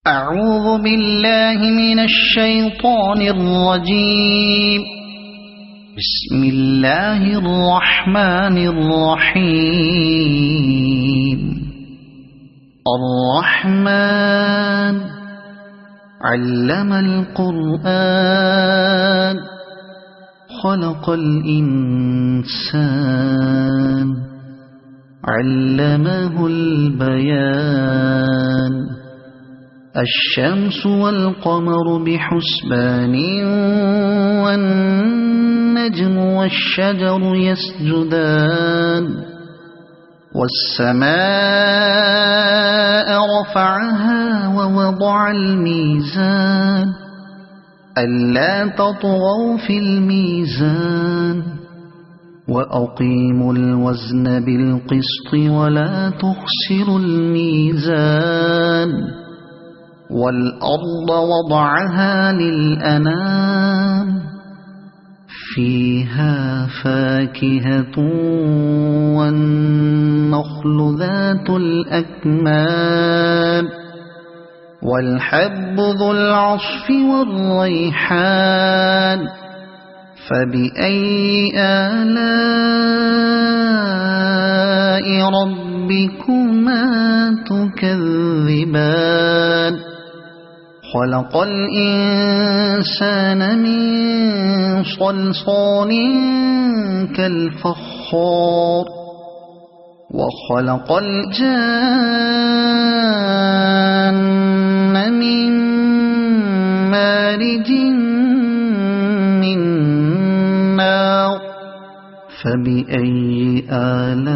أعوذ بالله من الشيطان الرجيم. بسم الله الرحمن الرحيم. الرحمن علم القرآن خلق الإنسان علمه البيان. الشمس والقمر بحسبان والنجم والشجر يسجدان. والسماء رفعها ووضع الميزان ألا تطغوا في الميزان وأقيموا الوزن بالقسط ولا تخسروا الميزان. والأرض وضعها للأنام فيها فاكهة والنخل ذات الأكمام والحب ذو العصف والريحان. فبأي آلاء ربكما تكذبان. خلق الإنسان من صلصال كالفخار وخلق الجان من مارج من نار. فبأي آلاء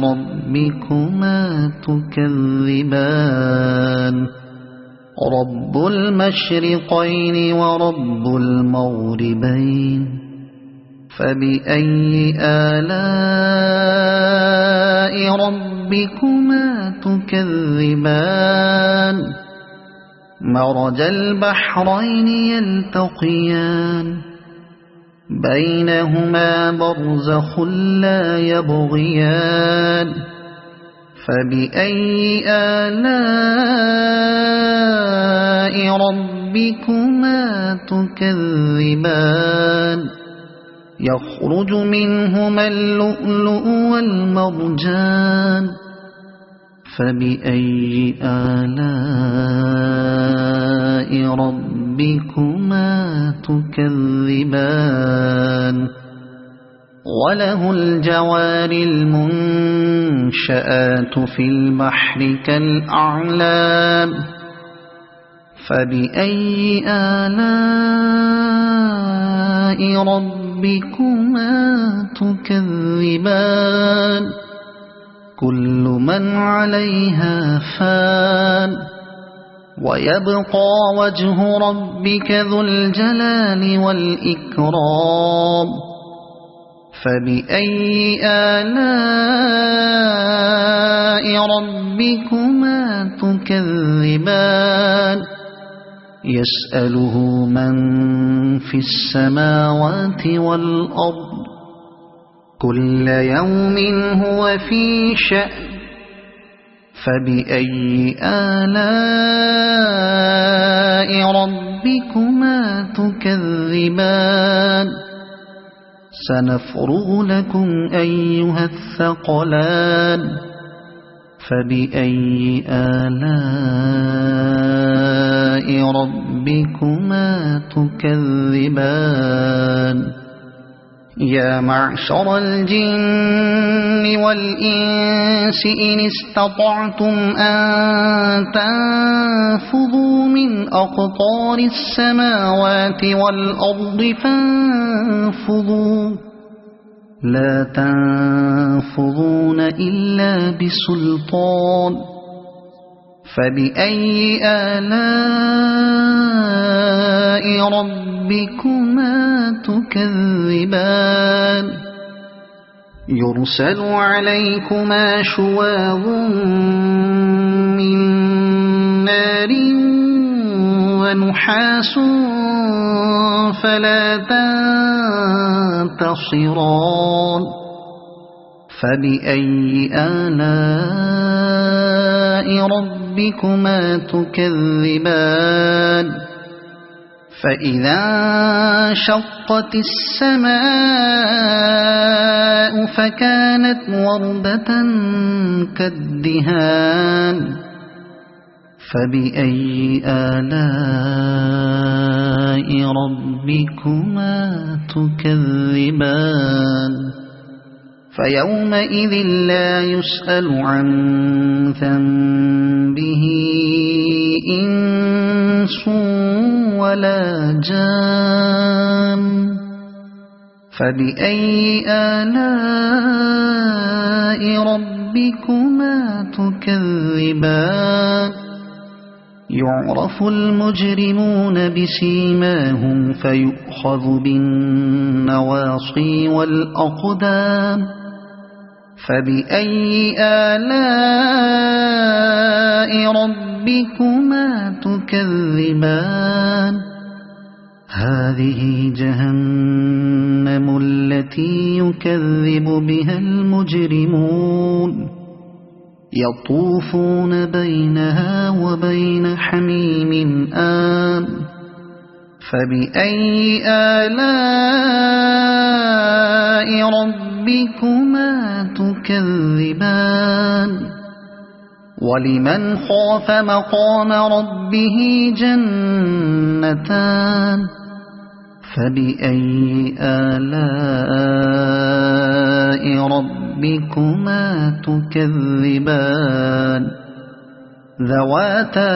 ربكما تكذبان. رب المشرقين ورب المغربين. فبأي آلاء ربكما تكذبان. مرج البحرين يلتقيان بينهما برزخ لا يبغيان. فبأي آلاء ربكما تكذبان. يخرج منهما اللؤلؤ والمرجان. فبأي آلاء ربكما تكذبان. وله الجوار المنشآت في البحر كالأعلام. فبأي آلاء ربكما تكذبان. كل من عليها فان ويبقى وجه ربك ذو الجلال والإكرام. فبأي آلاء ربكما تكذبان. يسأله من في السماوات والأرض كل يوم هو في شأن. فبأي آلاء ربكما تكذبان. سنفرغ لكم أيها الثقلان. فبأي آلاء ربكما تكذبان. يا معشر الجن والإنس إن استطعتم أن تنفذوا من أقطار السماوات والأرض فانفذوا لا تنفذون إلا بسلطان. فبأي آلاء ربكما تكذبان. يرسل عليكما شواظ من نار ونحاس فلا تنتصران. فبأي آلاء ربكما تكذبان فإذا انشقت السماء فكانت وردة كالدهان فبأي آلاء ربكما تكذبان فيومئذ لا يسأل عن ذنبه إنس ولا جان فبأي آلاء ربكما تكذبان يعرف المجرمون بسيماهم فيؤخذ بالنواصي والأقدام فبأي آلاء ربكما تكذبان هذه جهنم التي يكذب بها المجرمون يطوفون بينها وبين حميم آن فبأي آلاء ربكما تكذبان ولمن خاف مقام ربه جنتان فبأي آلاء ربكما تكذبان ذواتا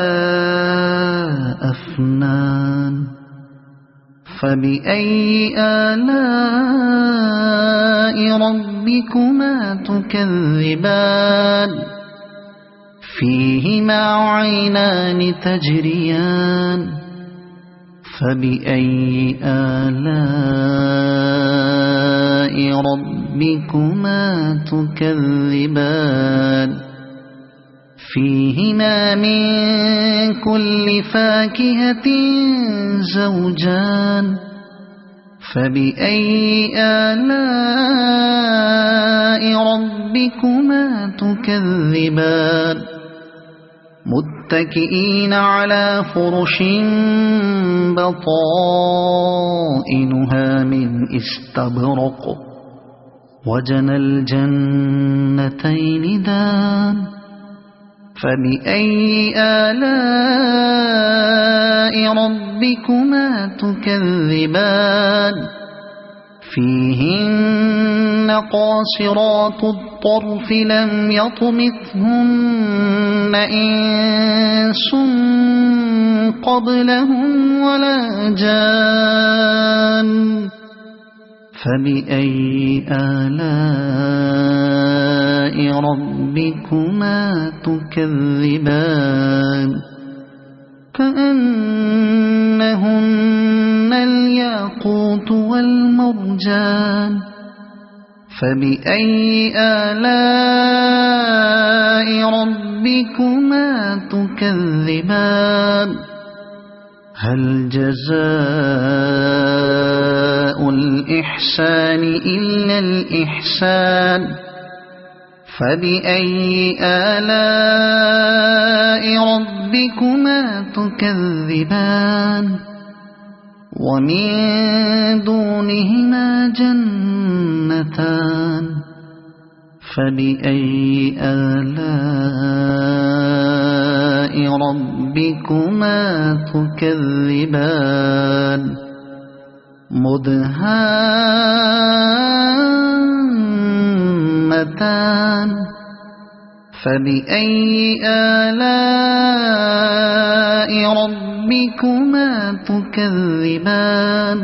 أفنان فبأي آلاء ربكما تكذبان فيهما عينان تجريان فبأي آلاء ربكما تكذبان فيهما من كل فاكهة زوجان فبأي آلاء ربكما تكذبان متكئين على فرش بطائنها من استبرق وجنى الجنتين دان فبأي آلاء ربكما تكذبان فيهن قاصرات الطرف لم يطمثهن إنس قبلهم ولا جان فبأي آلاء ربكما تكذبان كأنهن الياقوت والمرجان فبأي آلاء ربكما تكذبان هل جزاء الإحسان إلا الإحسان فبأي آلاء ربكما تكذبان ومن دونهما جنتان فبأي آلاء ربكما تكذبان مدهامتان فبأي آلاء ربكما تكذبان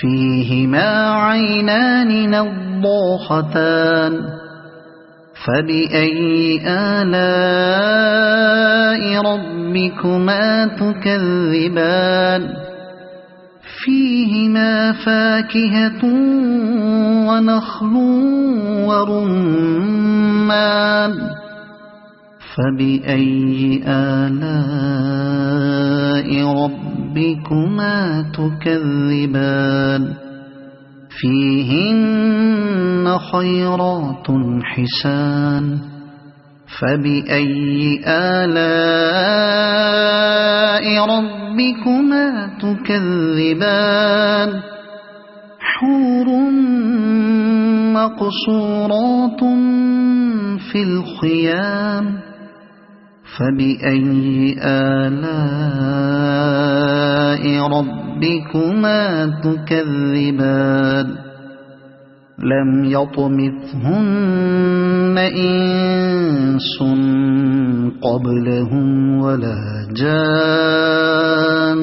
فيهما عينان نضاختان فبأي آلاء ربكما تكذبان فيهما فاكهة ونخل ورمان فبأي آلاء ربكما تكذبان فيهن خيرات حسان فبأي آلاء ربكما تكذبان حور مقصورات في الخيام فبأي آلاء ربكما تكذبان لم يطمثهن إنس قبلهم ولا جان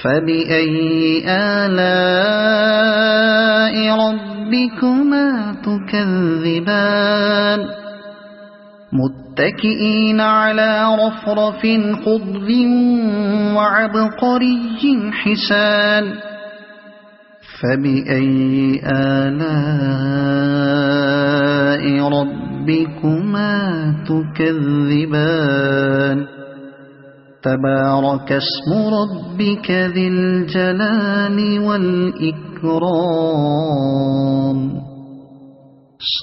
فبأي آلاء ربكما تكذبان متكئين على رفرف خضر وعبقري حسان فبأي آلاء ربكما تكذبان تبارك اسم ربك ذي الجلال والإكرام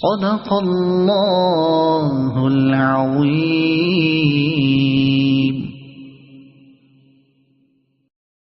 صدق الله العظيم.